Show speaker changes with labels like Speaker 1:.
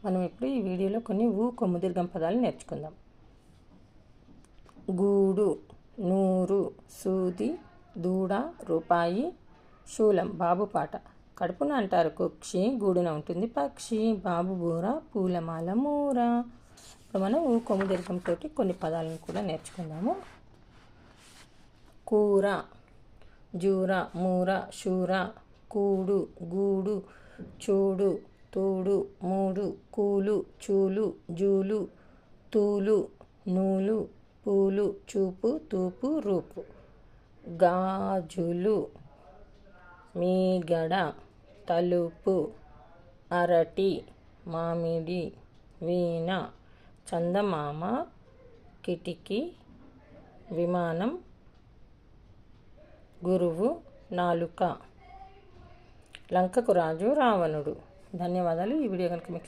Speaker 1: మనం ఇప్పుడు ఈ వీడియోలో కొన్ని కొమ్ము దీర్ఘం పదాలు నేర్చుకుందాం. గూడు, నూరు, సూది, దూడ, రూపాయి, శూలం బాబు పాట. కడుపున అంటారు కుక్షి, గూడున ఉంటుంది పక్షి, బాబు బూర, పూలమాల మూర. ఇప్పుడు మనం కొమ్ము దీర్ఘంతో కొన్ని పదాలను కూడా నేర్చుకుందాము. కూర, జూర, మూర, శూర, కూడు, గూడు, చూడు, తూడు, మూడు, కూలు, చూలు, జూలు, తూలు, నూలు, పూలు, చూపు, తూపు, రూపు. గాజులు, మీగడ, తలుపు, అరటి, మామిడి, వీణ, చందమామ, కిటికీ, విమానం, గురువు, నాలుక. లంకకు రాజు రావణుడు. ధన్యవాదాలు. ఈ వీడియో కనుక మీకు